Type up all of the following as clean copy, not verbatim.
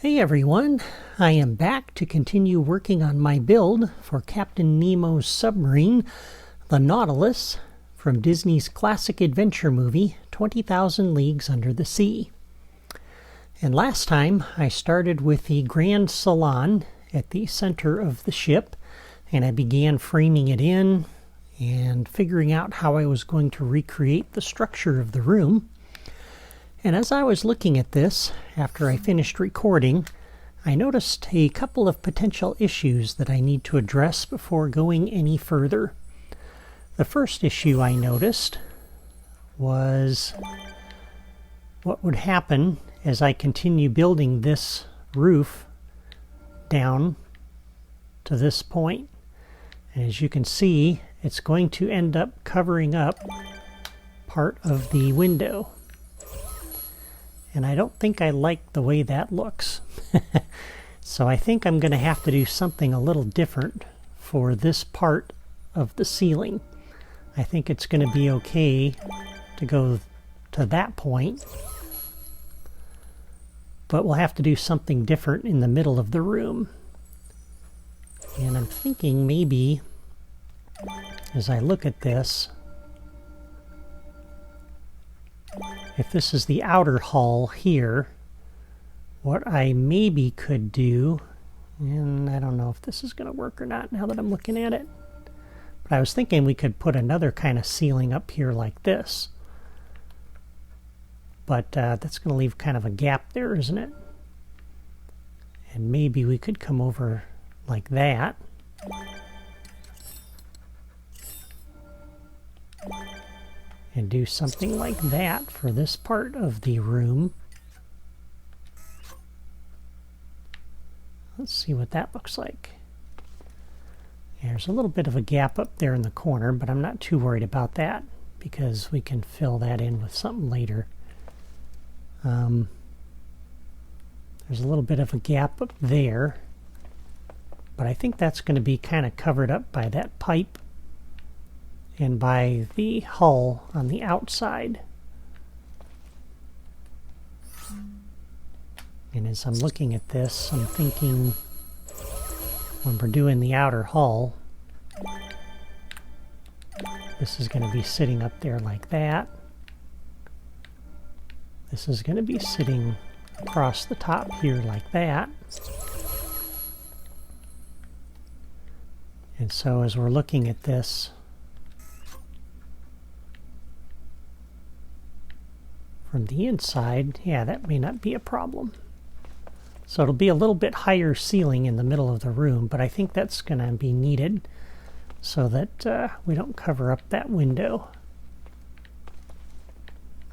Hey everyone, I am back to continue working on my build for Captain Nemo's submarine, the Nautilus, from Disney's classic adventure movie, 20,000 Leagues Under the Sea. And last time I started with the Grand Salon at the center of the ship, and I began framing it in and figuring out how I was going to recreate the structure of the room. And as I was looking at this, after I finished recording, I noticed a couple of potential issues that I need to address before going any further. The first issue I noticed was what would happen as I continue building this roof down to this point. And as you can see, it's going to end up covering up part of the window. And I don't think I like the way that looks. So I think I'm going to have to do something a little different for this part of the ceiling. I think it's going to be okay to go to that point, but we'll have to do something different in the middle of the room. And I'm thinking maybe, as I look at this, if this is the outer hull here, what I maybe could do, and I don't know if this is going to work or not now that I'm looking at it, but I was thinking we could put another kind of ceiling up here like this. But that's going to leave kind of a gap there, isn't it? And maybe we could come over like that. And do something like that for this part of the room. Let's see what that looks like. There's a little bit of a gap up there in the corner, but I'm not too worried about that because we can fill that in with something later. There's a little bit of a gap up there, but I think that's going to be kind of covered up by that pipe and by the hull on the outside. And as I'm looking at this, I'm thinking when we're doing the outer hull, this is going to be sitting up there like that. This is going to be sitting across the top here like that. And so as we're looking at this, from the inside, yeah, that may not be a problem. So it'll be a little bit higher ceiling in the middle of the room, but I think that's going to be needed so that we don't cover up that window.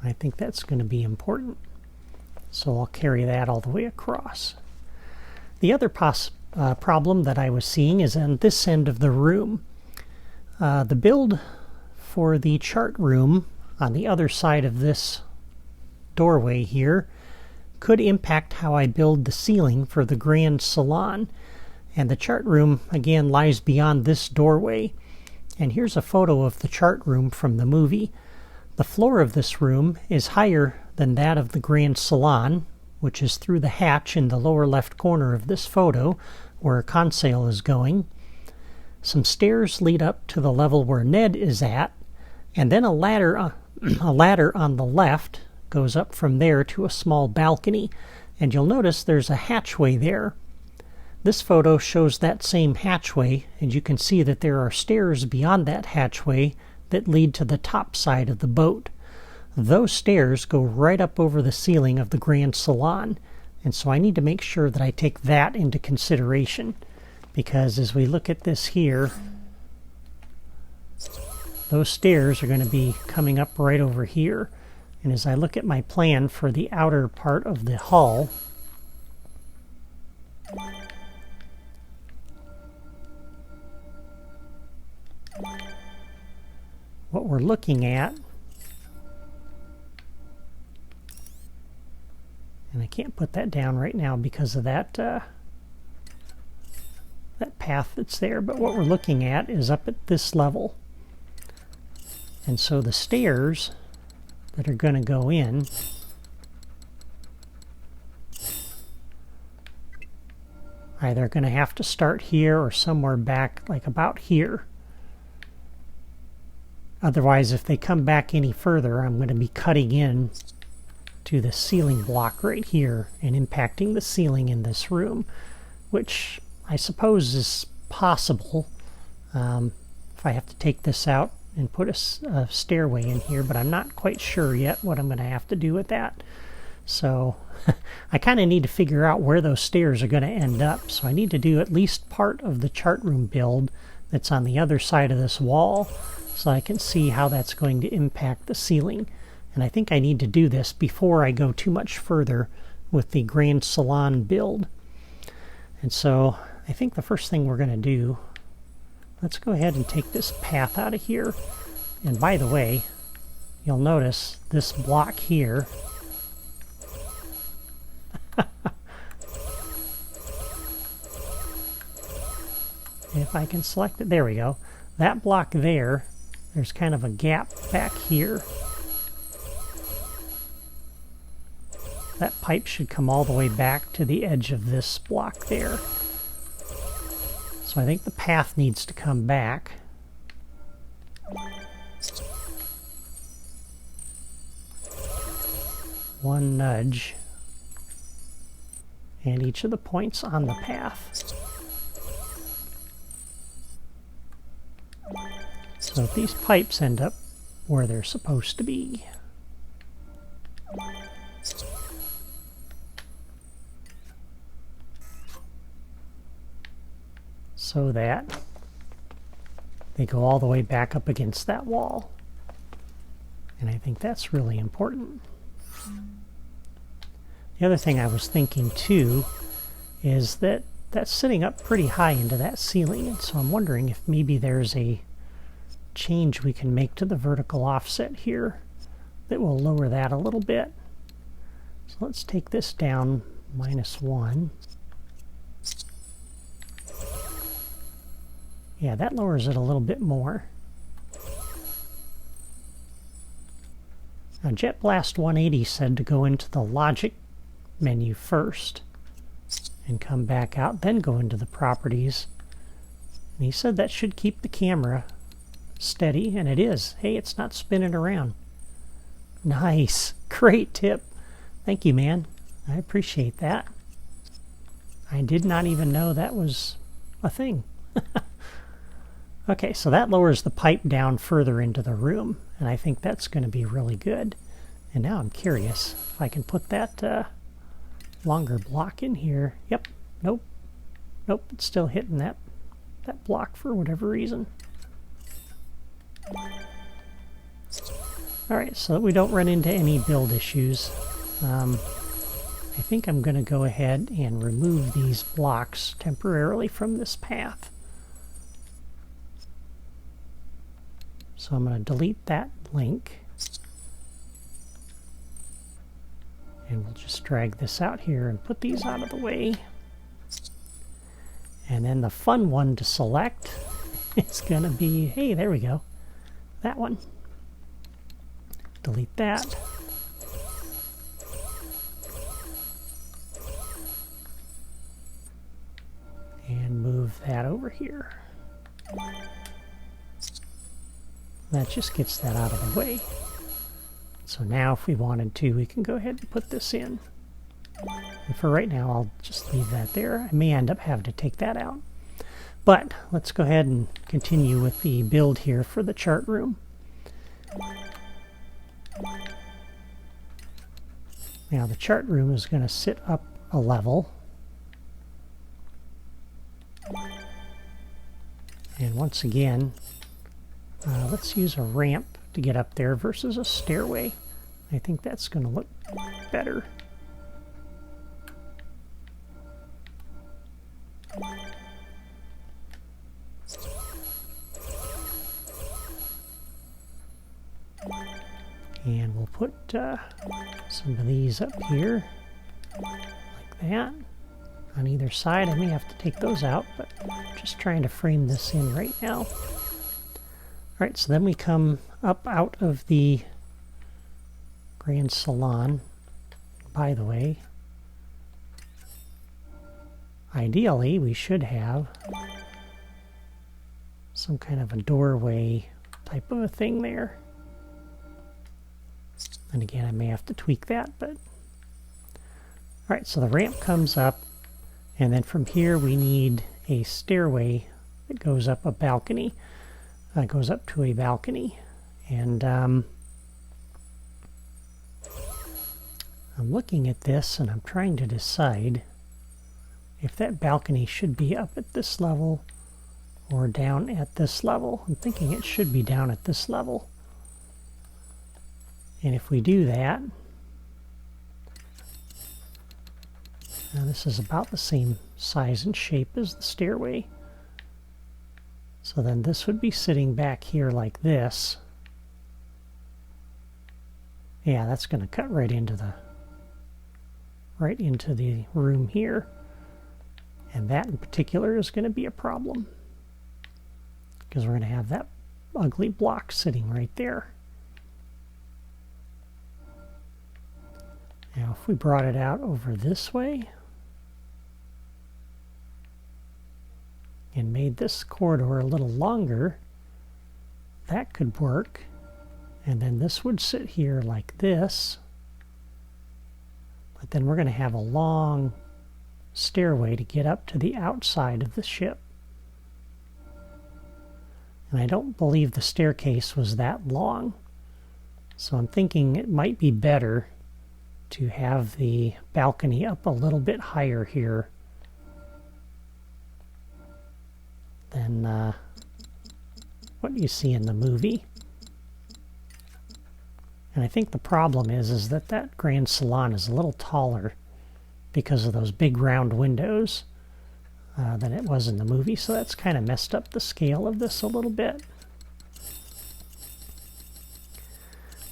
I think that's going to be important. So I'll carry that all the way across. The other problem that I was seeing is on this end of the room. The build for the chart room on the other side of this doorway here could impact how I build the ceiling for the Grand Salon. And the chart room, again, lies beyond this doorway. And here's a photo of the chart room from the movie. The floor of this room is higher than that of the Grand Salon, which is through the hatch in the lower left corner of this photo, where a consail is going. Some stairs lead up to the level where Ned is at, and then a ladder on the left goes up from there to a small balcony, and you'll notice there's a hatchway there. This photo shows that same hatchway, and you can see that there are stairs beyond that hatchway that lead to the top side of the boat. Those stairs go right up over the ceiling of the Grand Salon, and so I need to make sure that I take that into consideration, because as we look at this here, those stairs are going to be coming up right over here. And as I look at my plan for the outer part of the hull, what we're looking at, and I can't put that down right now because of that that path that's there, but what we're looking at is up at this level. And so the stairs that are going to go in Either going to have to start here or somewhere back, like about here. Otherwise, if they come back any further, I'm going to be cutting in to the ceiling block right here and impacting the ceiling in this room, which I suppose is possible if I have to take this out and put a stairway in here, but I'm not quite sure yet what I'm going to have to do with that. So I kind of need to figure out where those stairs are going to end up. So I need to do at least part of the chart room build that's on the other side of this wall so I can see how that's going to impact the ceiling. And I think I need to do this before I go too much further with the Grand Salon build. And so I think the first thing we're going to do, let's go ahead and take this path out of here. And by the way, you'll notice this block here if I can select it, there we go. That block there, there's kind of a gap back here. That pipe should come all the way back to the edge of this block there. So I think the path needs to come back. One nudge. And each of the points on the path. So if these pipes end up where they're supposed to be. So that they go all the way back up against that wall. And I think that's really important. The other thing I was thinking too is that that's sitting up pretty high into that ceiling, and so I'm wondering if maybe there's a change we can make to the vertical offset here that will lower that a little bit. So let's take this down -1. Yeah, that lowers it a little bit more. Now Jet Blast 180 said to go into the logic menu first and come back out, then go into the properties. And he said that should keep the camera steady, and it is. Hey, it's not spinning around. Nice. Great tip. Thank you, man. I appreciate that. I did not even know that was a thing. Okay, so that lowers the pipe down further into the room, and I think that's going to be really good. And now I'm curious if I can put that longer block in here. Yep. Nope. Nope. It's still hitting that block for whatever reason. Alright, so that we don't run into any build issues, I think I'm going to go ahead and remove these blocks temporarily from this path. So I'm going to delete that link. And we'll just drag this out here and put these out of the way. And then the fun one to select is going to be, hey, there we go. That one. Delete that. And move that over here. That just gets that out of the way. So now if we wanted to, we can go ahead and put this in. And for right now, I'll just leave that there. I may end up having to take that out. But let's go ahead and continue with the build here for the chart room. Now the chart room is going to sit up a level. And once again, let's use a ramp to get up there versus a stairway. I think that's going to look better. And we'll put some of these up here, like that. On either side, I may have to take those out, but I'm just trying to frame this in right now. Alright, so then we come up out of the Grand Salon. By the way, ideally we should have some kind of a doorway type of a thing there. And again, I may have to tweak that, but... Alright, so the ramp comes up, and then from here we need a stairway that goes up a balcony. Goes up to a balcony. And I'm looking at this and I'm trying to decide if that balcony should be up at this level or down at this level. I'm thinking it should be down at this level. And if we do that, now this is about the same size and shape as the stairway. So then this would be sitting back here like this. Yeah, that's going to cut right into the room here. And that in particular is going to be a problem, because we're going to have that ugly block sitting right there. Now if we brought it out over this way and made this corridor a little longer, that could work. And then this would sit here like this. But then we're going to have a long stairway to get up to the outside of the ship. And I don't believe the staircase was that long. So I'm thinking it might be better to have the balcony up a little bit higher here than what you see in the movie. And I think the problem is that that Grand Salon is a little taller because of those big round windows than it was in the movie. So that's kind of messed up the scale of this a little bit.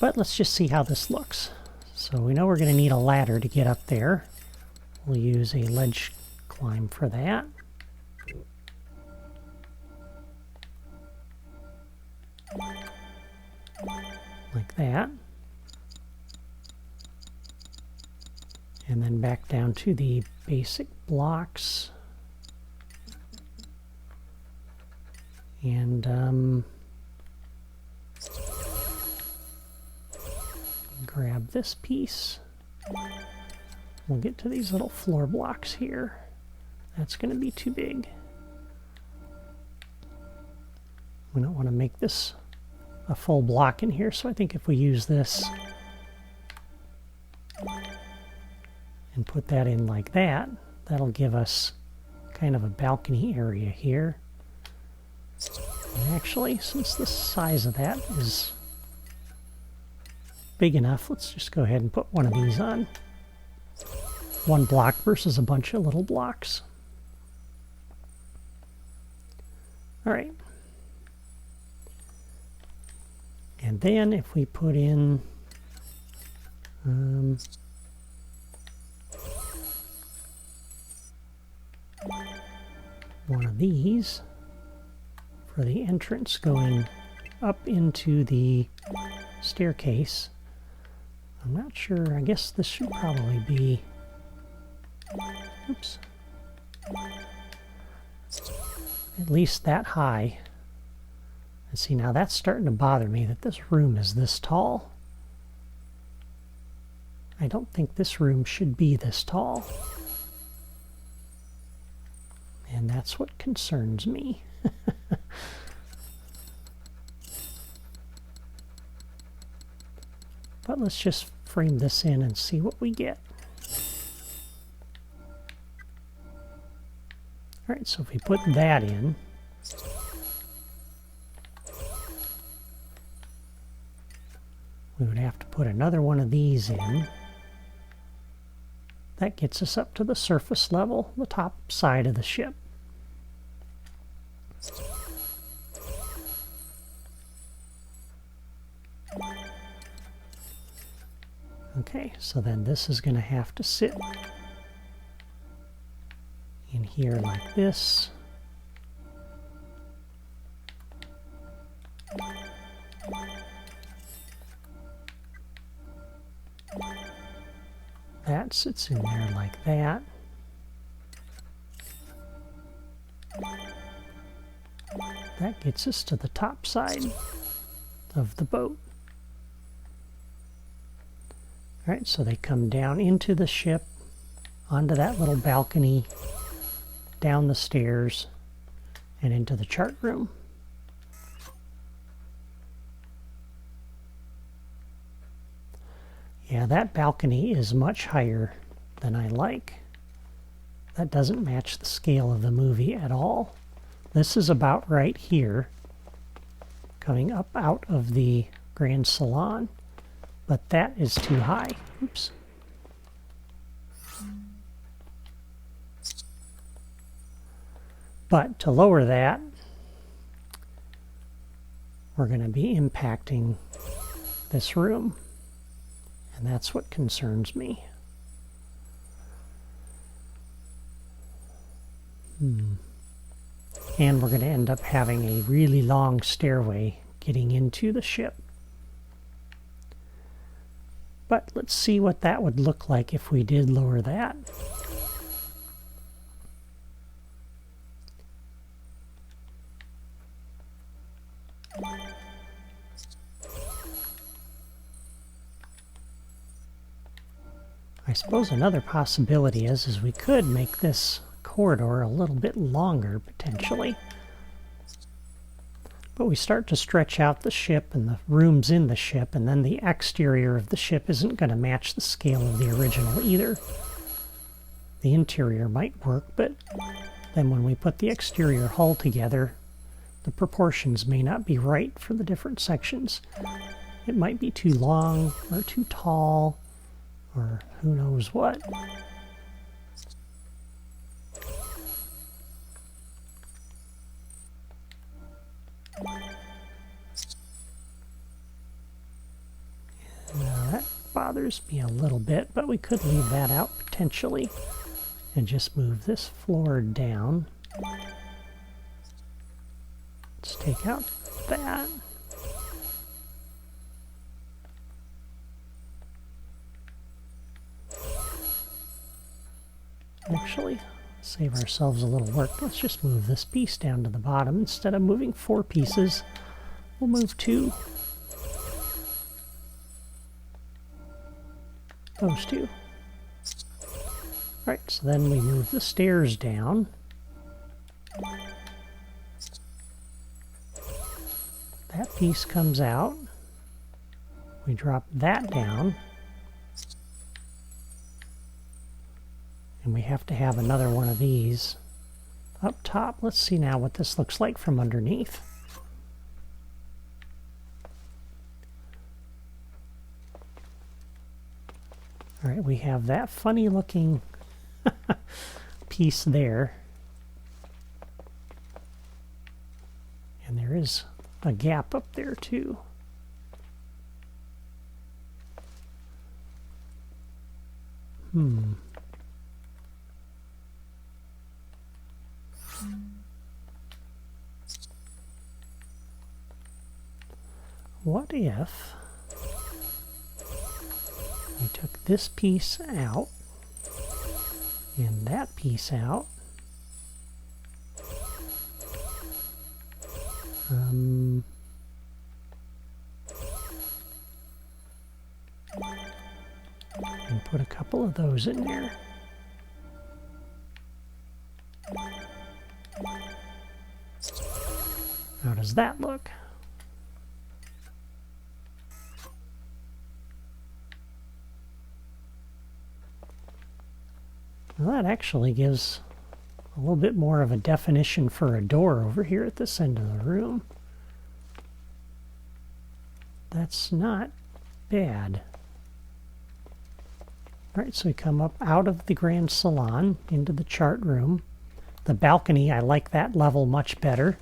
But let's just see how this looks. So we know we're going to need a ladder to get up there. We'll use a ledge climb for that. Like that. And then back down to the basic blocks. And grab this piece. We'll get to these little floor blocks here. That's going to be too big. We don't want to make this a full block in here, so I think if we use this and put that in like that, that'll give us kind of a balcony area here. And actually, since the size of that is big enough, let's just go ahead and put one of these on. One block versus a bunch of little blocks. All right. And then if we put in one of these for the entrance going up into the staircase. I'm not sure. I guess this should probably be... Oops. At least that high. And see, now that's starting to bother me that this room is this tall. I don't think this room should be this tall. And that's what concerns me. But let's just frame this in and see what we get. All right, so if we put that in, we would have to put another one of these in. That gets us up to the surface level, the top side of the ship. Okay, so then this is going to have to sit in here like this. That sits in there like that. gets us to the top side of the boat. Alright, so they come down into the ship, onto that little balcony, down the stairs, and into the chart room. Yeah, that balcony is much higher than I like. That doesn't match the scale of the movie at all. This is about right here, coming up out of the Grand Salon, but that is too high. Oops. But to lower that, we're going to be impacting this room, and that's what concerns me. And we're going to end up having a really long stairway getting into the ship. But let's see what that would look like if we did lower that. I suppose another possibility is we could make this corridor a little bit longer, potentially. But we start to stretch out the ship and the rooms in the ship, and then the exterior of the ship isn't going to match the scale of the original either. The interior might work, but then when we put the exterior hull together, the proportions may not be right for the different sections. It might be too long or too tall, or who knows what. Now that bothers me a little bit, but we could leave that out potentially and just move this floor down. Let's take out that. Actually, save ourselves a little work. Let's just move this piece down to the bottom. Instead of moving 4 pieces, we'll move 2. Those 2. Alright, so then we move the stairs down. That piece comes out. We drop that down. And we have to have another one of these up top. Let's see now what this looks like from underneath. All right, we have that funny looking piece there. And there is a gap up there too. What if we took this piece out and that piece out? And put a couple of those in there. How does that look? Well, that actually gives a little bit more of a definition for a door over here at this end of the room. That's not bad. Alright, so we come up out of the Grand Salon into the chart room. The balcony, I like that level much better.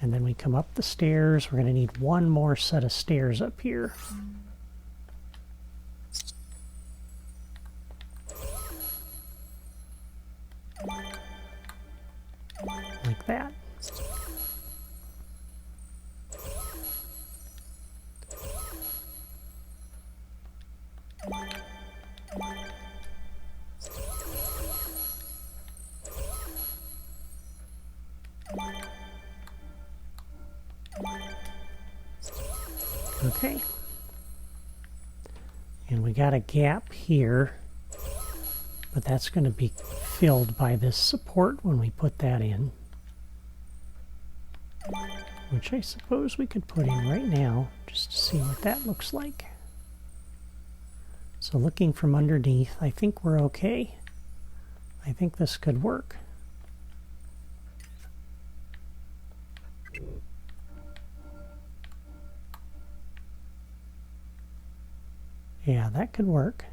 And then we come up the stairs. We're going to need one more set of stairs up here. Like that. Okay. And we got a gap here, but that's going to be filled by this support when we put that in, which I suppose we could put in right now just to see what that looks like. So looking from underneath, I think we're okay. I think this could work. Yeah, that could work.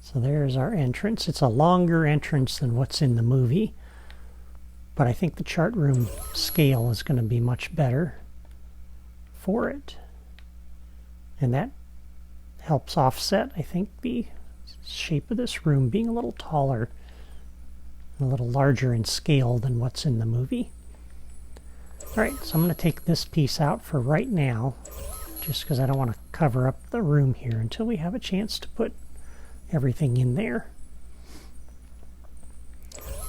So there's our entrance. It's a longer entrance than what's in the movie, but I think the chart room scale is going to be much better for it. And that helps offset, I think, the shape of this room being a little taller, a little larger in scale than what's in the movie. Alright, so I'm going to take this piece out for right now, just because I don't want to cover up the room here until we have a chance to put everything in there.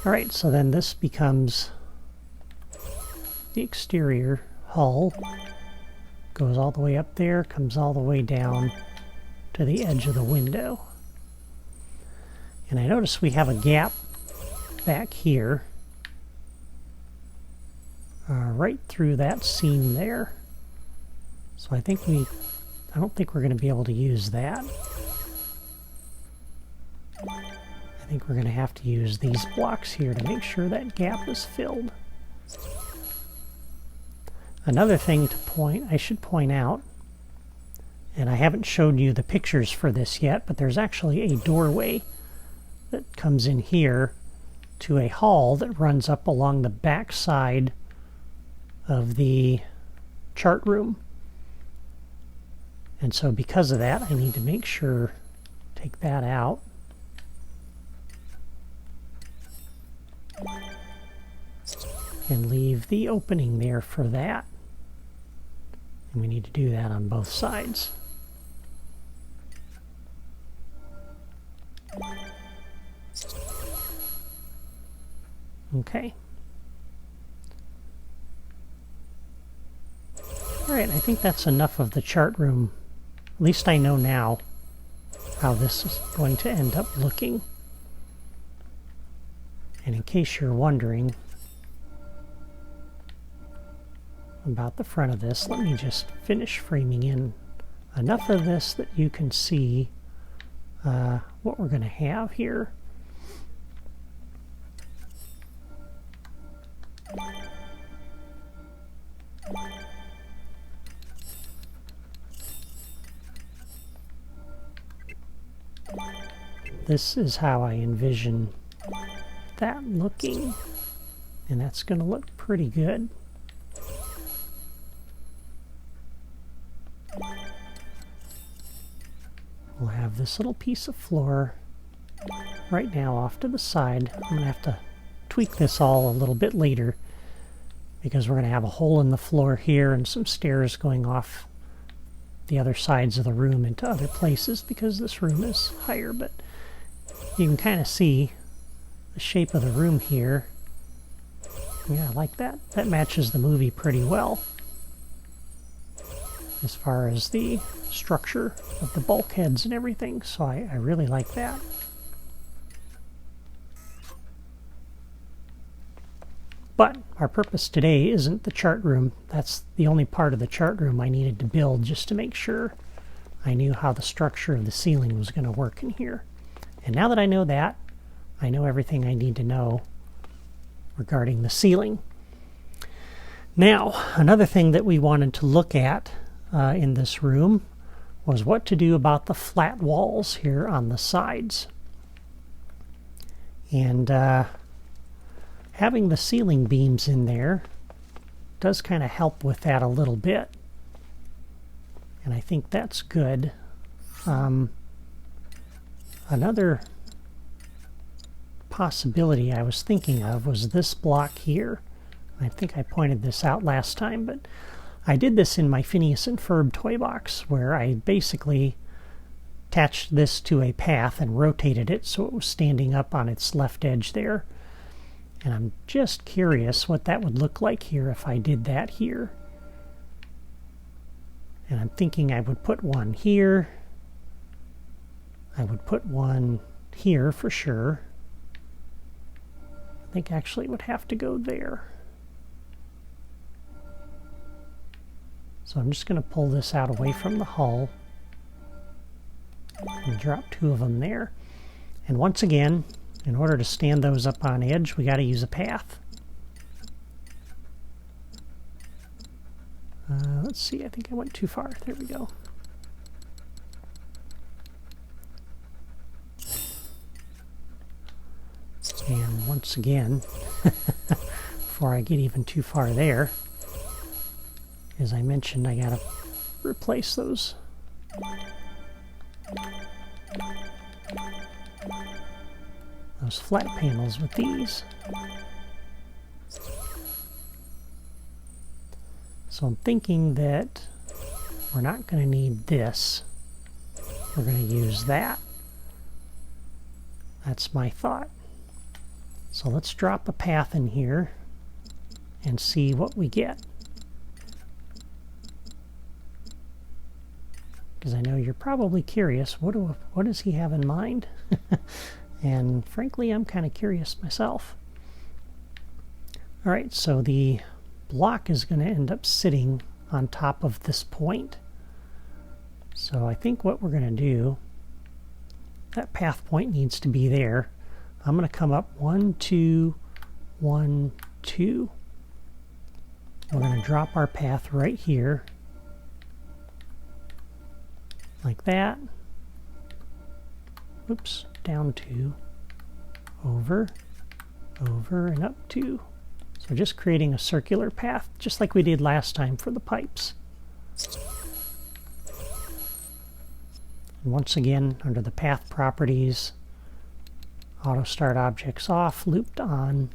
Alright, so then this becomes the exterior hull. Goes all the way up there, comes all the way down to the edge of the window. And I notice we have a gap back here, right through that seam there. So I don't think we're going to be able to use that. I think we're going to have to use these blocks here to make sure that gap is filled. Another thing I should point out, and I haven't showed you the pictures for this yet, but there's actually a doorway that comes in here to a hall that runs up along the back side of the chart room. And so because of that, I need to make sure, take that out. And leave the opening there for that. And we need to do that on both sides. Okay. Alright, I think that's enough of the chart room. At least I know now how this is going to end up looking. And in case you're wondering about the front of this, let me just finish framing in enough of this that you can see what we're going to have here. This is how I envision that looking, and that's going to look pretty good. We'll have this little piece of floor right now off to the side. I'm going to have to tweak this all a little bit later because we're going to have a hole in the floor here and some stairs going off the other sides of the room into other places because this room is higher, but you can kind of see the shape of the room here. Yeah, I like that. That matches the movie pretty well as far as the structure of the bulkheads and everything, so I really like that. But our purpose today isn't the chart room. That's the only part of the chart room I needed to build just to make sure I knew how the structure of the ceiling was going to work in here. And now that I know that, I know everything I need to know regarding the ceiling. Now, another thing that we wanted to look at in this room was what to do about the flat walls here on the sides. And having the ceiling beams in there does kind of help with that a little bit. And I think that's good. Another possibility I was thinking of was this block here. I think I pointed this out last time, but I did this in my Phineas and Ferb toy box, where I basically attached this to a path and rotated it so it was standing up on its left edge there. And I'm just curious what that would look like here if I did that here. And I'm thinking I would put one here. I would put one here for sure. I think actually it would have to go there. So I'm just going to pull this out away from the hull and drop two of them there. And once again, in order to stand those up on edge, we got to use a path. Let's see, I think I went too far. There we go. And once again, before I get even too far there, as I mentioned, I gotta replace those flat panels with these. So I'm thinking that we're not going to need this. We're going to use that. That's my thought. So let's drop a path in here and see what we get. Because I know you're probably curious, what does he have in mind? And frankly, I'm kind of curious myself. All right, so the block is going to end up sitting on top of this point. So I think what we're going to do, that path point needs to be there. I'm going to come up 1, 2, 1, 2. We're going to drop our path right here, like that. Oops, down 2, over, over, and up 2. So just creating a circular path, just like we did last time for the pipes. And once again, under the path properties, auto start objects off, looped on.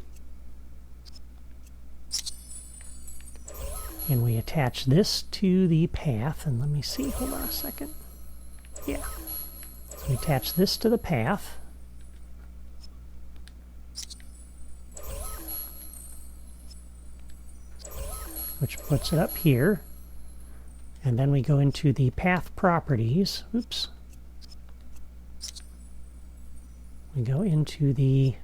And we attach this to the path, and let me see, hold on a second. Yeah. So we attach this to the path. Which puts it up here. And then we go into the path properties. Oops. We go into the,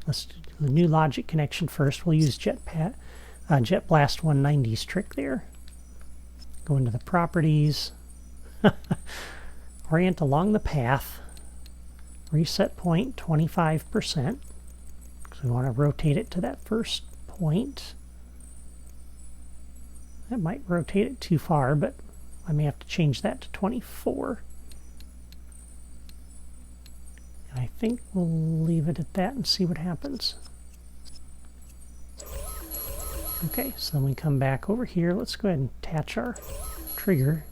let's do the new logic connection first. We'll use Jet Blast 190's trick there. Go into the properties. Orient along the path. Reset point 25%. So we want to rotate it to that first point. That might rotate it too far, but I may have to change that to 24. And I think we'll leave it at that and see what happens. Okay, so then we come back over here. Let's go ahead and attach our trigger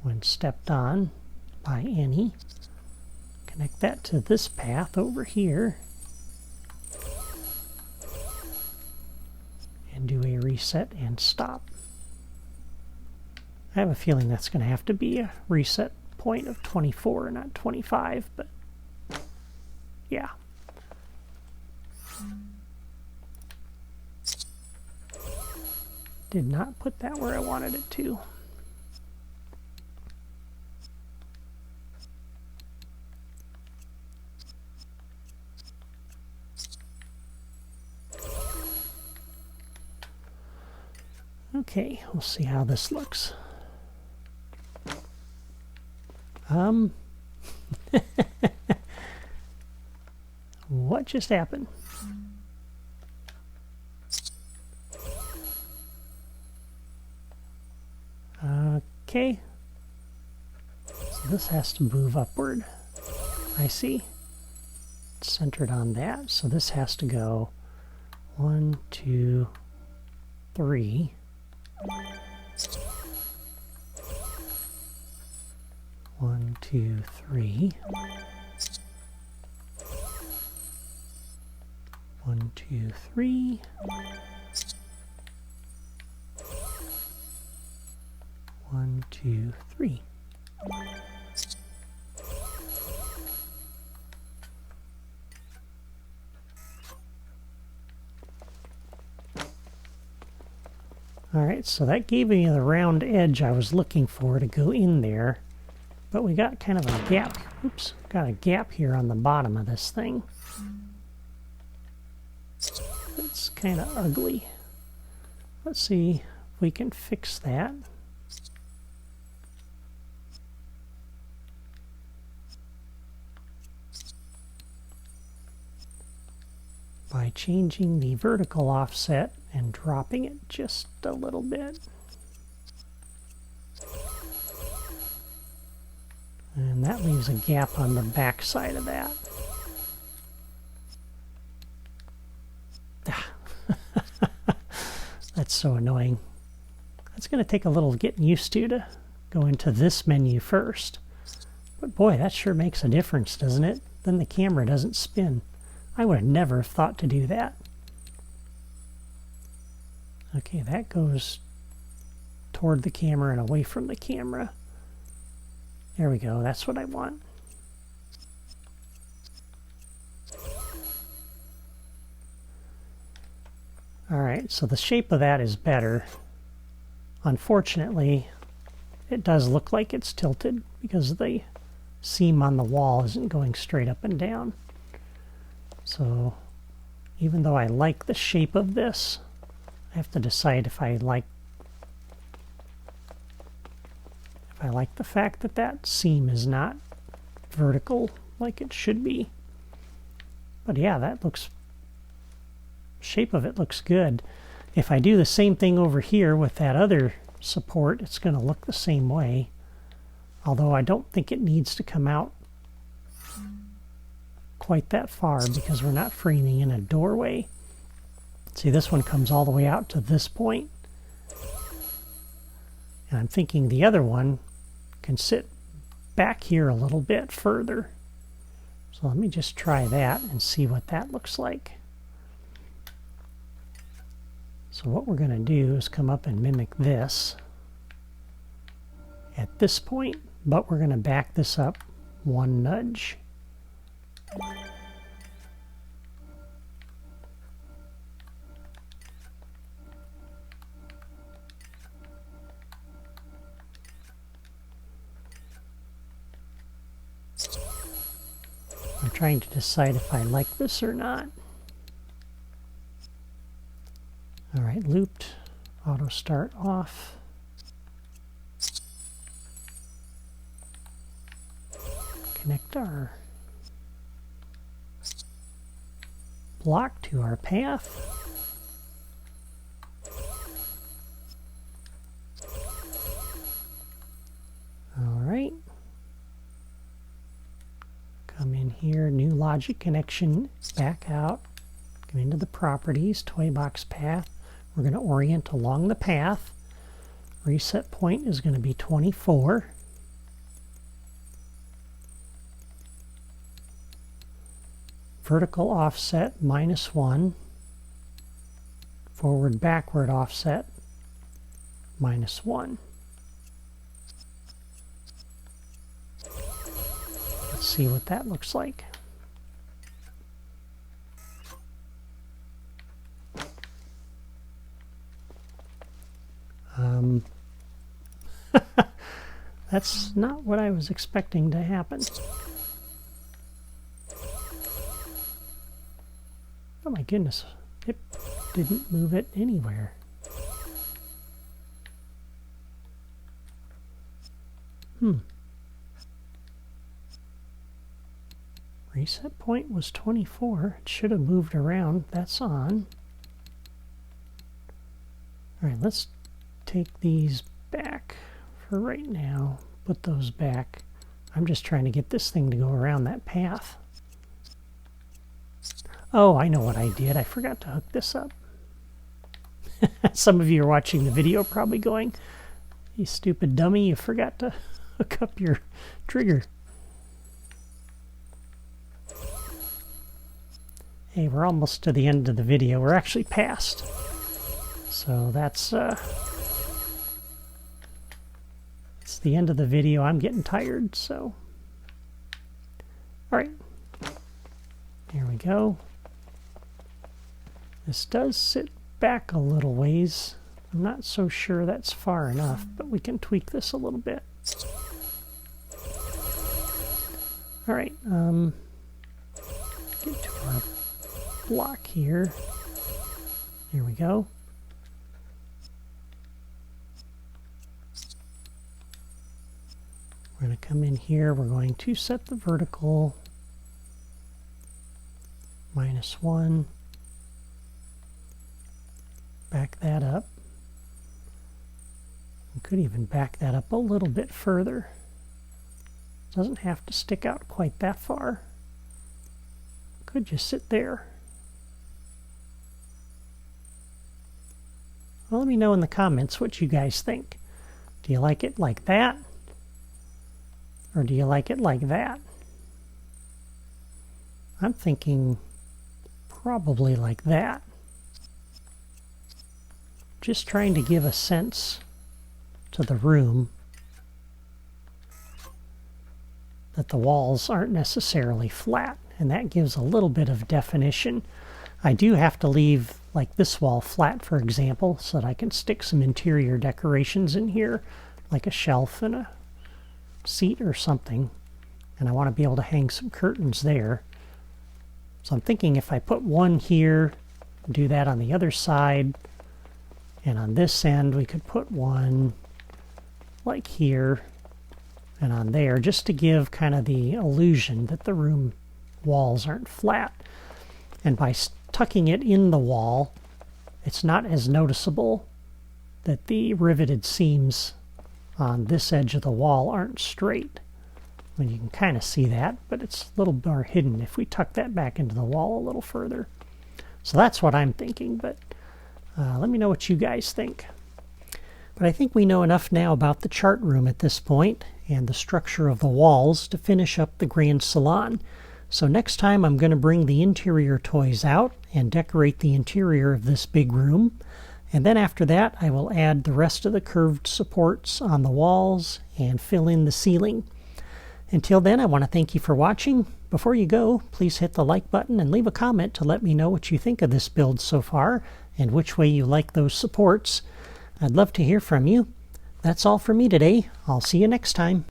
when stepped on by any. Connect that to this path over here. And do a reset and stop. I have a feeling that's going to have to be a reset point of 24, not 25, but yeah. Did not put that where I wanted it to. Okay, we'll see how this looks. What just happened? Okay. So this has to move upward. I see. It's centered on that. So this has to go 1, 2, 3. 1, 2, 3. 1, 2, 3. 1, 2, 3. Alright, so that gave me the round edge I was looking for to go in there. But we got kind of a gap. Oops, got a gap here on the bottom of this thing. It's kind of ugly. Let's see if we can fix that. By changing the vertical offset and dropping it just a little bit. And that leaves a gap on the back side of that. That's so annoying. That's going to take a little getting used to go into this menu first. But boy, that sure makes a difference, doesn't it? Then the camera doesn't spin. I would have never thought to do that. Okay, that goes toward the camera and away from the camera. There we go, that's what I want. Alright, so the shape of that is better. Unfortunately, it does look like it's tilted because the seam on the wall isn't going straight up and down. So, even though I like the shape of this, I have to decide if I like the fact that that seam is not vertical like it should be. But yeah, that looks, shape of it looks good. If I do the same thing over here with that other support, it's going to look the same way. Although I don't think it needs to come out quite that far because we're not framing in a doorway. See, this one comes all the way out to this point. And I'm thinking the other one can sit back here a little bit further. So let me just try that and see what that looks like. So what we're going to do is come up and mimic this at this point, but we're going to back this up one nudge. I'm trying to decide if I like this or not. Alright, looped, auto start off. Connect our block to our path. Alright. Come in here, new logic connection, back out, come into the properties, toy box path. We're going to orient along the path. Reset point is going to be 24. Vertical offset -1. Forward backward offset -1. Let's see what that looks like. That's not what I was expecting to happen. Oh my goodness, it didn't move it anywhere. Reset point was 24. It should have moved around. That's on. Alright, let's take these back for right now. Put those back. I'm just trying to get this thing to go around that path. Oh, I know what I did. I forgot to hook this up. Some of you are watching the video probably going, "You stupid dummy, you forgot to hook up your trigger." Hey, we're almost to the end of the video. We're actually past. So that's it's the end of the video. I'm getting tired, so. Alright. Here we go. This does sit back a little ways. I'm not so sure that's far enough, but we can tweak this a little bit. All right, get to our block here. Here we go. We're going to come in here. We're going to set the vertical -1. Back that up. We could even back that up a little bit further. Doesn't have to stick out quite that far. Could just sit there. Well, let me know in the comments what you guys think. Do you like it like that? Or do you like it like that? I'm thinking probably like that. Just trying to give a sense to the room that the walls aren't necessarily flat, and that gives a little bit of definition. I do have to leave like this wall flat, for example, so that I can stick some interior decorations in here, like a shelf and a seat or something, and I want to be able to hang some curtains there. So I'm thinking if I put one here, do that on the other side, and on this end we could put one like here and on there, just to give kind of the illusion that the room walls aren't flat. And by tucking it in the wall, it's not as noticeable that the riveted seams on this edge of the wall aren't straight. I mean, you can kind of see that, but it's a little more hidden if we tuck that back into the wall a little further. So that's what I'm thinking, but let me know what you guys think. But I think we know enough now about the chart room at this point and the structure of the walls to finish up the grand salon. So next time I'm going to bring the interior toys out and decorate the interior of this big room. And then after that I will add the rest of the curved supports on the walls and fill in the ceiling. Until then, I want to thank you for watching. Before you go, please hit the like button and leave a comment to let me know what you think of this build so far and which way you like those supports. I'd love to hear from you. That's all for me today. I'll see you next time.